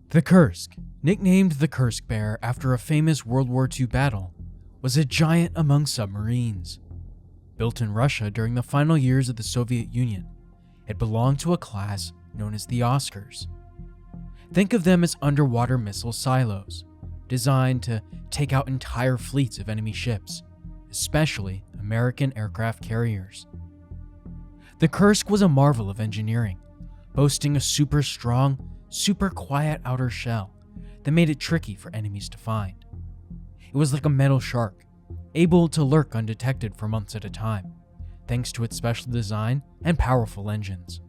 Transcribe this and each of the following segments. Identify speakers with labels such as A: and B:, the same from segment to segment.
A: The Kursk, nicknamed the Kursk Bear after a famous World War II battle, was a giant among submarines. Built in Russia during the final years of the Soviet Union, it belonged to a class known as the Oscars. Think of them as underwater missile silos, designed to take out entire fleets of enemy ships, especially American aircraft carriers. The Kursk was a marvel of engineering, boasting a super strong, super quiet outer shell that made it tricky for enemies to find. It was like a metal shark, able to lurk undetected for months at a time, thanks to its special design and powerful engines.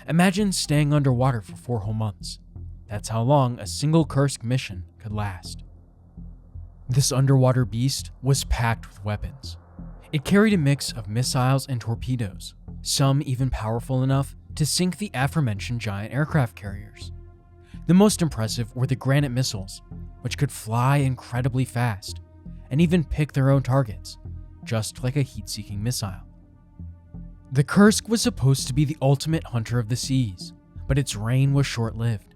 A: Imagine staying underwater for 4 whole months. That's how long a single Kursk mission could last. This underwater beast was packed with weapons. It carried a mix of missiles and torpedoes, some even powerful enough to sink the aforementioned giant aircraft carriers. The most impressive were the Granit missiles, which could fly incredibly fast and even pick their own targets, just like a heat-seeking missile. The Kursk was supposed to be the ultimate hunter of the seas, but its reign was short-lived.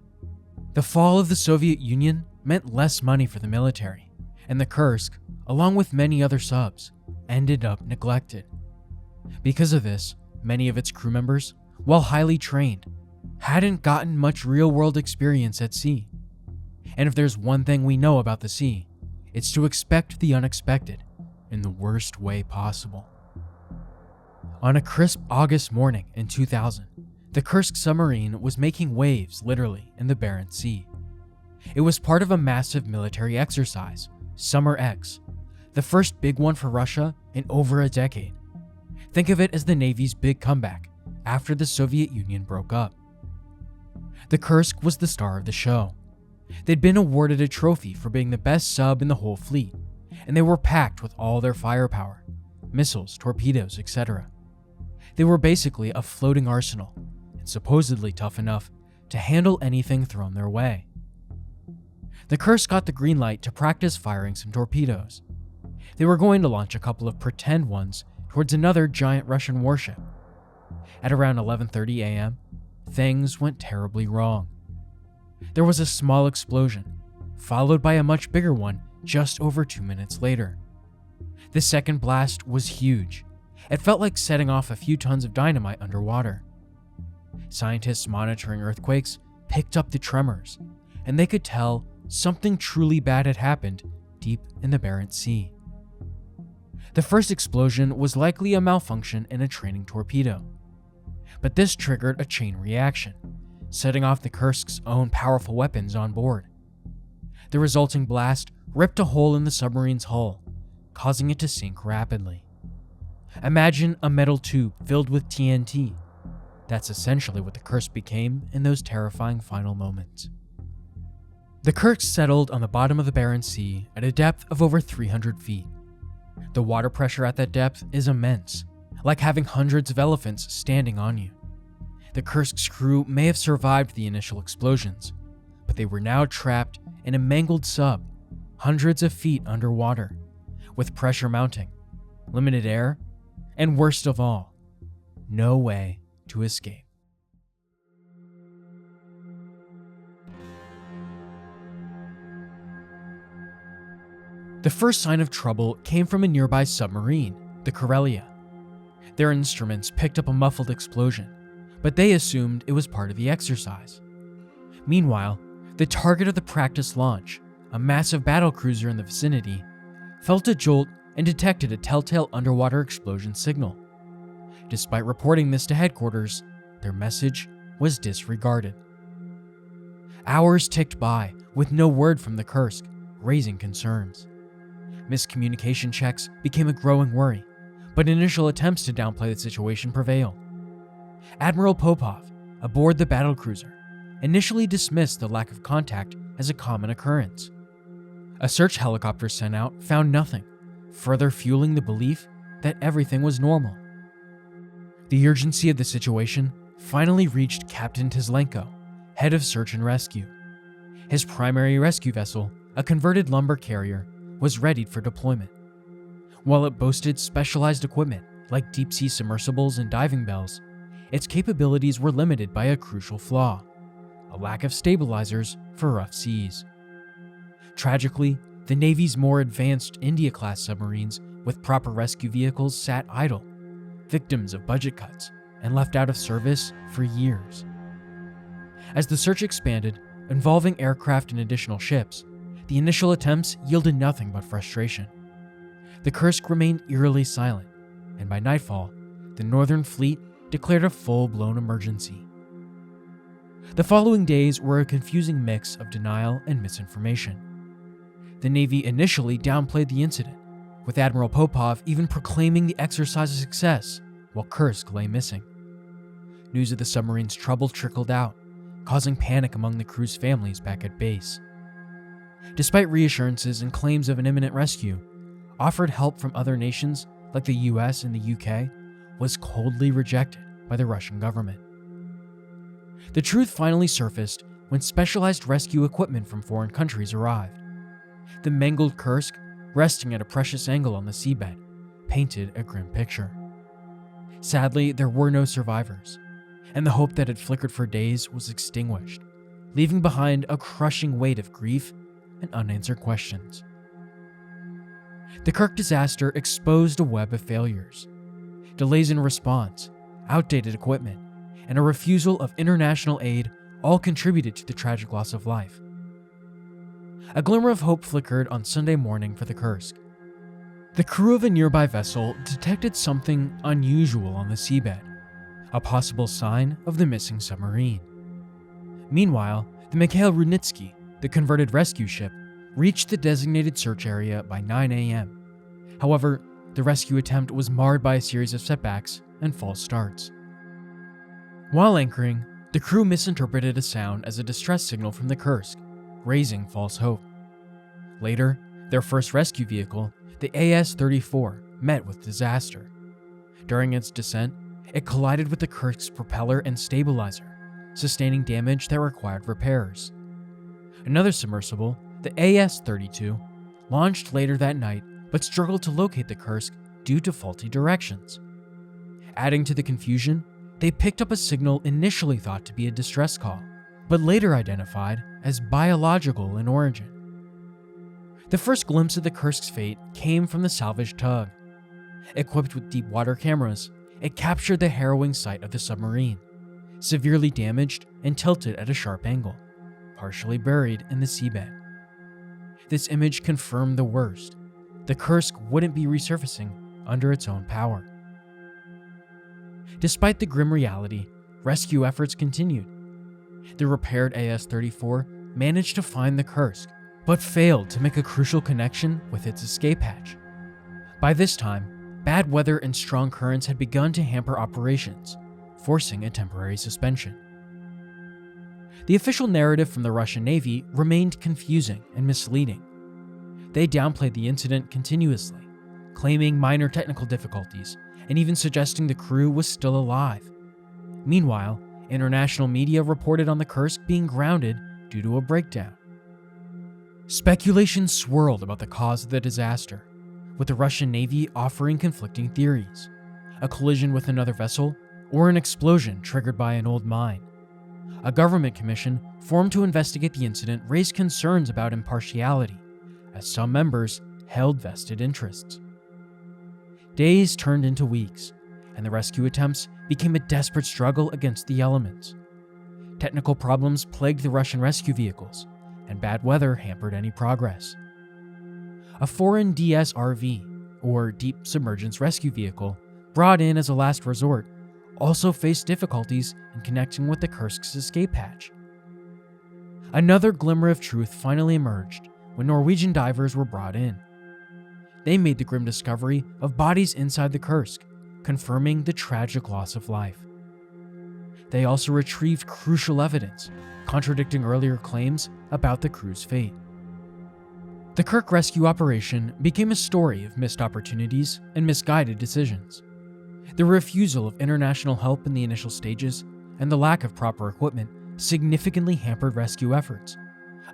A: The fall of the Soviet Union meant less money for the military, and the Kursk, along with many other subs, ended up neglected. Because of this, many of its crew members, while highly trained, hadn't gotten much real-world experience at sea. And if there's one thing we know about the sea, it's to expect the unexpected in the worst way possible. On a crisp August morning in 2000, the Kursk submarine was making waves literally in the Barents Sea. It was part of a massive military exercise, Summer X, the first big one for Russia in over a decade. Think of it as the Navy's big comeback after the Soviet Union broke up. The Kursk was the star of the show. They'd been awarded a trophy for being the best sub in the whole fleet, and they were packed with all their firepower, missiles, torpedoes, etc. They were basically a floating arsenal, and supposedly tough enough to handle anything thrown their way. The Kursk got the green light to practice firing some torpedoes. They were going to launch a couple of pretend ones towards another giant Russian warship. At around 11:30 a.m., things went terribly wrong. There was a small explosion, followed by a much bigger one just over 2 minutes later. The second blast was huge. It felt like setting off a few tons of dynamite underwater. Scientists monitoring earthquakes picked up the tremors, and they could tell something truly bad had happened deep in the Barents Sea. The first explosion was likely a malfunction in a training torpedo, but this triggered a chain reaction, setting off the Kursk's own powerful weapons on board. The resulting blast ripped a hole in the submarine's hull, causing it to sink rapidly. Imagine a metal tube filled with TNT. That's essentially what the Kursk became in those terrifying final moments. The Kursk settled on the bottom of the Barents Sea at a depth of over 300 feet. The water pressure at that depth is immense, like having hundreds of elephants standing on you. The Kursk's crew may have survived the initial explosions, but they were now trapped in a mangled sub, hundreds of feet underwater, with pressure mounting, limited air, and worst of all, no way to escape. The first sign of trouble came from a nearby submarine, the Karelia. Their instruments picked up a muffled explosion, but they assumed it was part of the exercise. Meanwhile, the target of the practice launch, a massive battlecruiser in the vicinity, felt a jolt and detected a telltale underwater explosion signal. Despite reporting this to headquarters, their message was disregarded. Hours ticked by with no word from the Kursk, raising concerns. Miscommunication checks became a growing worry, but initial attempts to downplay the situation prevailed. Admiral Popov, aboard the battlecruiser, initially dismissed the lack of contact as a common occurrence. A search helicopter sent out found nothing, further fueling the belief that everything was normal. The urgency of the situation finally reached Captain Teslenko, head of search and rescue. His primary rescue vessel, a converted lumber carrier, was readied for deployment. While it boasted specialized equipment like deep-sea submersibles and diving bells, its capabilities were limited by a crucial flaw: a lack of stabilizers for rough seas. Tragically, the Navy's more advanced India-class submarines with proper rescue vehicles sat idle, victims of budget cuts, and left out of service for years. As the search expanded, involving aircraft and additional ships, the initial attempts yielded nothing but frustration. The Kursk remained eerily silent, and by nightfall, the Northern Fleet declared a full-blown emergency. The following days were a confusing mix of denial and misinformation. The Navy initially downplayed the incident, with Admiral Popov even proclaiming the exercise a success, while Kursk lay missing. News of the submarine's trouble trickled out, causing panic among the crew's families back at base. Despite reassurances and claims of an imminent rescue, offered help from other nations like the US and the UK was coldly rejected by the Russian government. The truth finally surfaced when specialized rescue equipment from foreign countries arrived. The mangled Kursk, resting at a precious angle on the seabed, painted a grim picture. Sadly, there were no survivors, and the hope that had flickered for days was extinguished, leaving behind a crushing weight of grief and unanswered questions. The Kursk disaster exposed a web of failures. Delays in response, outdated equipment, and a refusal of international aid all contributed to the tragic loss of life. A glimmer of hope flickered on Sunday morning for the Kursk. The crew of a nearby vessel detected something unusual on the seabed, a possible sign of the missing submarine. Meanwhile, the Mikhail Rudnitsky, the converted rescue ship, reached the designated search area by 9 a.m. However, the rescue attempt was marred by a series of setbacks and false starts. While anchoring, the crew misinterpreted a sound as a distress signal from the Kursk, raising false hope. Later, their first rescue vehicle, the AS-34, met with disaster. During its descent, it collided with the Kursk's propeller and stabilizer, sustaining damage that required repairs. Another submersible, the AS-32, launched later that night but struggled to locate the Kursk due to faulty directions. Adding to the confusion, they picked up a signal initially thought to be a distress call, but later identified as biological in origin. The first glimpse of the Kursk's fate came from the salvaged tug. Equipped with deep water cameras, it captured the harrowing sight of the submarine, severely damaged and tilted at a sharp angle, partially buried in the seabed. This image confirmed the worst. The Kursk wouldn't be resurfacing under its own power. Despite the grim reality, rescue efforts continued. The repaired AS-34 managed to find the Kursk, but failed to make a crucial connection with its escape hatch. By this time, bad weather and strong currents had begun to hamper operations, forcing a temporary suspension. The official narrative from the Russian Navy remained confusing and misleading. They downplayed the incident continuously, claiming minor technical difficulties and even suggesting the crew was still alive. Meanwhile, international media reported on the Kursk being grounded due to a breakdown. Speculation swirled about the cause of the disaster, with the Russian Navy offering conflicting theories: a collision with another vessel or an explosion triggered by an old mine. A government commission formed to investigate the incident raised concerns about impartiality, as some members held vested interests. Days turned into weeks, and the rescue attempts became a desperate struggle against the elements. Technical problems plagued the Russian rescue vehicles, and bad weather hampered any progress. A foreign DSRV, or Deep Submergence Rescue Vehicle, brought in as a last resort, also faced difficulties in connecting with the Kursk's escape hatch. Another glimmer of truth finally emerged when Norwegian divers were brought in. They made the grim discovery of bodies inside the Kursk, confirming the tragic loss of life. They also retrieved crucial evidence, contradicting earlier claims about the crew's fate. The Kursk rescue operation became a story of missed opportunities and misguided decisions. The refusal of international help in the initial stages and the lack of proper equipment significantly hampered rescue efforts,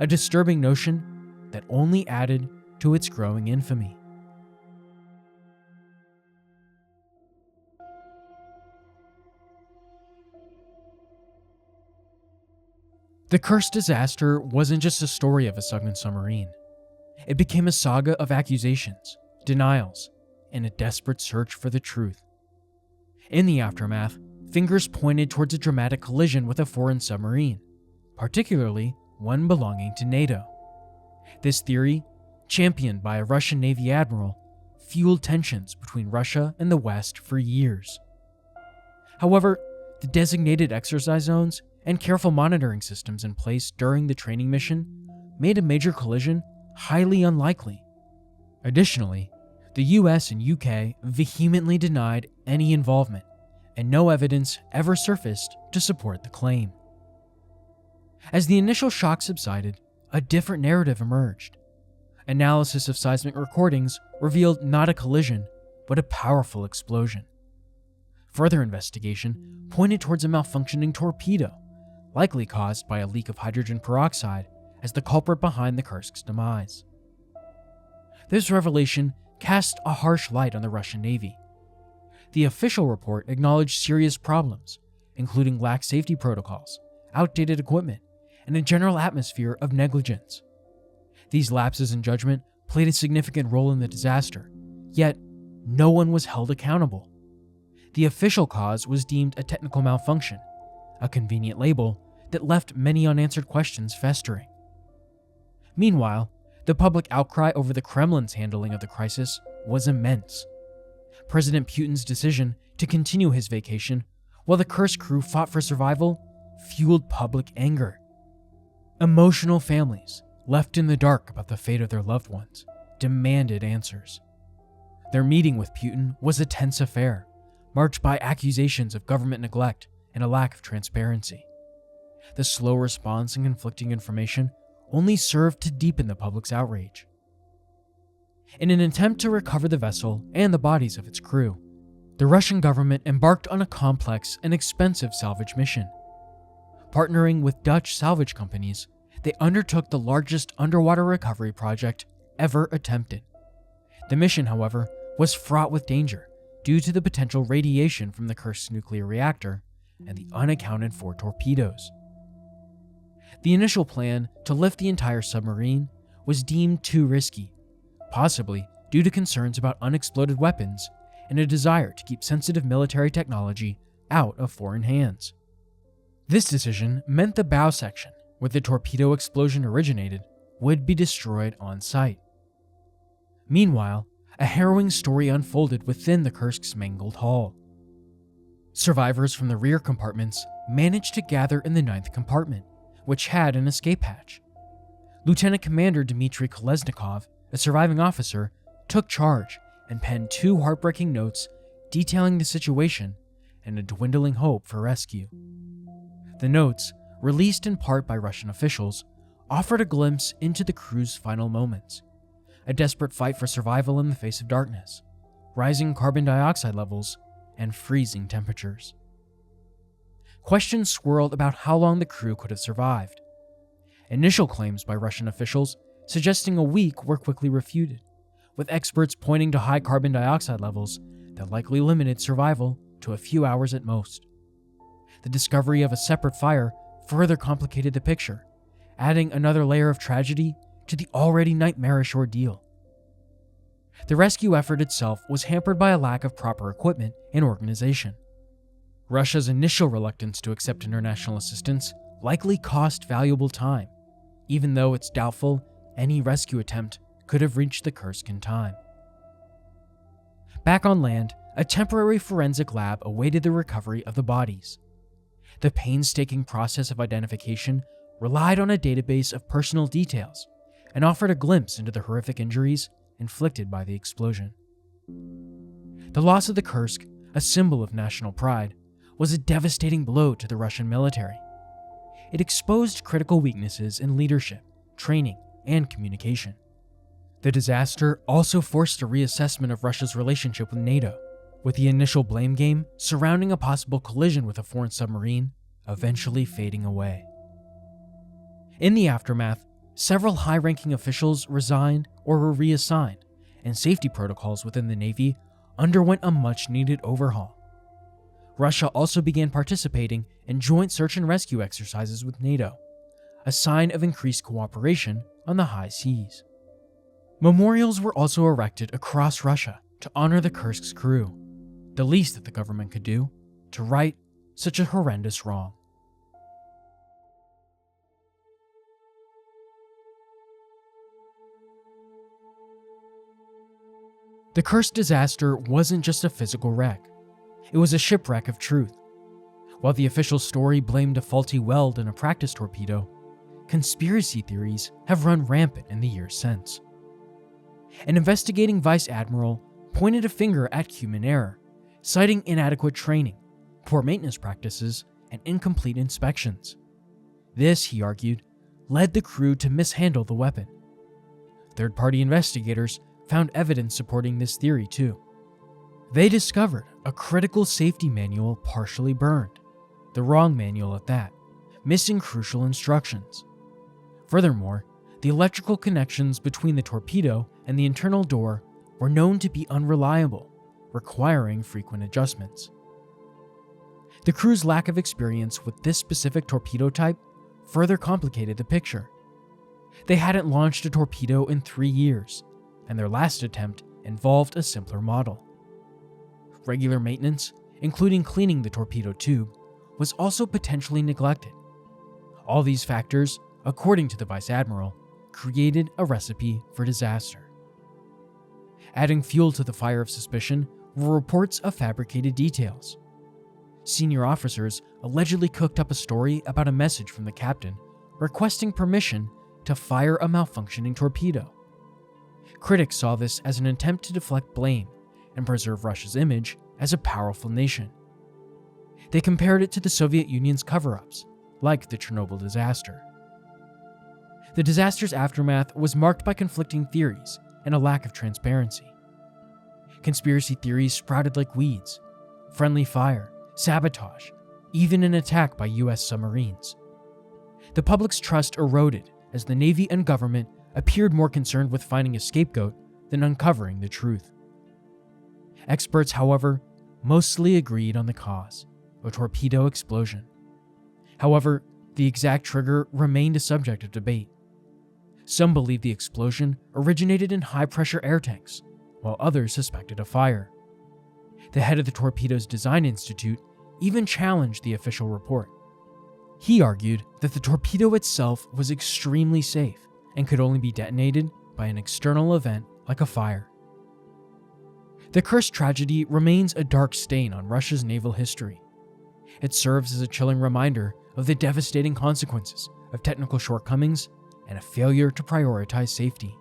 A: a disturbing notion that only added to its growing infamy. The Kursk disaster wasn't just a story of a sunken submarine. It became a saga of accusations, denials, and a desperate search for the truth. In the aftermath, fingers pointed towards a dramatic collision with a foreign submarine, particularly one belonging to NATO. This theory, championed by a Russian Navy admiral, fueled tensions between Russia and the West for years. However, the designated exercise zones and careful monitoring systems in place during the training mission made a major collision highly unlikely. Additionally, the US and UK vehemently denied any involvement, and no evidence ever surfaced to support the claim. As the initial shock subsided, a different narrative emerged. Analysis of seismic recordings revealed not a collision, but a powerful explosion. Further investigation pointed towards a malfunctioning torpedo, likely caused by a leak of hydrogen peroxide, as the culprit behind the Kursk's demise. This revelation cast a harsh light on the Russian Navy. The official report acknowledged serious problems, including lax safety protocols, outdated equipment, and a general atmosphere of negligence. These lapses in judgment played a significant role in the disaster, yet no one was held accountable. The official cause was deemed a technical malfunction, a convenient label that left many unanswered questions festering. Meanwhile, the public outcry over the Kremlin's handling of the crisis was immense. President Putin's decision to continue his vacation while the Kursk crew fought for survival fueled public anger. Emotional families, left in the dark about the fate of their loved ones, demanded answers. Their meeting with Putin was a tense affair, marked by accusations of government neglect and a lack of transparency. The slow response and conflicting information only served to deepen the public's outrage. In an attempt to recover the vessel and the bodies of its crew, the Russian government embarked on a complex and expensive salvage mission. Partnering with Dutch salvage companies, they undertook the largest underwater recovery project ever attempted. The mission, however, was fraught with danger due to the potential radiation from the Kursk's nuclear reactor and the unaccounted for torpedoes. The initial plan to lift the entire submarine was deemed too risky, possibly due to concerns about unexploded weapons and a desire to keep sensitive military technology out of foreign hands. This decision meant the bow section, where the torpedo explosion originated, would be destroyed on site. Meanwhile, a harrowing story unfolded within the Kursk's mangled hull. Survivors from the rear compartments managed to gather in the 9th compartment, which had an escape hatch. Lieutenant Commander Dmitry Kolesnikov, a surviving officer, took charge and penned 2 heartbreaking notes detailing the situation and a dwindling hope for rescue. The notes, released in part by Russian officials, offered a glimpse into the crew's final moments, a desperate fight for survival in the face of darkness, rising carbon dioxide levels, and freezing temperatures. Questions swirled about how long the crew could have survived. Initial claims by Russian officials suggesting a week were quickly refuted, with experts pointing to high carbon dioxide levels that likely limited survival to a few hours at most. The discovery of a separate fire further complicated the picture, adding another layer of tragedy to the already nightmarish ordeal. The rescue effort itself was hampered by a lack of proper equipment and organization. Russia's initial reluctance to accept international assistance likely cost valuable time, even though it's doubtful any rescue attempt could have reached the Kursk in time. Back on land, a temporary forensic lab awaited the recovery of the bodies. The painstaking process of identification relied on a database of personal details and offered a glimpse into the horrific injuries inflicted by the explosion. The loss of the Kursk, a symbol of national pride, was a devastating blow to the Russian military. It exposed critical weaknesses in leadership, training, and communication. The disaster also forced a reassessment of Russia's relationship with NATO, with the initial blame game surrounding a possible collision with a foreign submarine eventually fading away. In the aftermath, several high-ranking officials resigned or were reassigned, and safety protocols within the Navy underwent a much-needed overhaul. Russia also began participating in joint search and rescue exercises with NATO, a sign of increased cooperation on the high seas. Memorials were also erected across Russia to honor the Kursk's crew, the least that the government could do to right such a horrendous wrong. The Kursk disaster wasn't just a physical wreck, it was a shipwreck of truth. While the official story blamed a faulty weld in a practice torpedo, conspiracy theories have run rampant in the years since. An investigating vice admiral pointed a finger at human error, citing inadequate training, poor maintenance practices, and incomplete inspections. This, he argued, led the crew to mishandle the weapon. Third-party investigators found evidence supporting this theory too. They discovered a critical safety manual partially burned, the wrong manual at that, missing crucial instructions. Furthermore, the electrical connections between the torpedo and the internal door were known to be unreliable, requiring frequent adjustments. The crew's lack of experience with this specific torpedo type further complicated the picture. They hadn't launched a torpedo in 3 years, and their last attempt involved a simpler model. Regular maintenance, including cleaning the torpedo tube, was also potentially neglected. All these factors, according to the Vice Admiral, created a recipe for disaster. Adding fuel to the fire of suspicion were reports of fabricated details. Senior officers allegedly cooked up a story about a message from the captain requesting permission to fire a malfunctioning torpedo. Critics saw this as an attempt to deflect blame and preserve Russia's image as a powerful nation. They compared it to the Soviet Union's cover-ups, like the Chernobyl disaster. The disaster's aftermath was marked by conflicting theories and a lack of transparency. Conspiracy theories sprouted like weeds: friendly fire, sabotage, even an attack by US submarines. The public's trust eroded as the Navy and government appeared more concerned with finding a scapegoat than uncovering the truth. Experts, however, mostly agreed on the cause: a torpedo explosion. However, the exact trigger remained a subject of debate. Some believed the explosion originated in high-pressure air tanks, while others suspected a fire. The head of the Torpedoes Design Institute even challenged the official report. He argued that the torpedo itself was extremely safe and could only be detonated by an external event like a fire. The Kursk tragedy remains a dark stain on Russia's naval history. It serves as a chilling reminder of the devastating consequences of technical shortcomings and a failure to prioritize safety.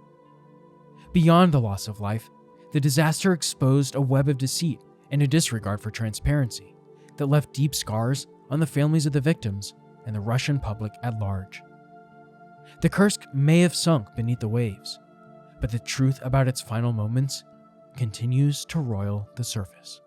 A: Beyond the loss of life, the disaster exposed a web of deceit and a disregard for transparency that left deep scars on the families of the victims and the Russian public at large. The Kursk may have sunk beneath the waves, but the truth about its final moments continues to roil the surface.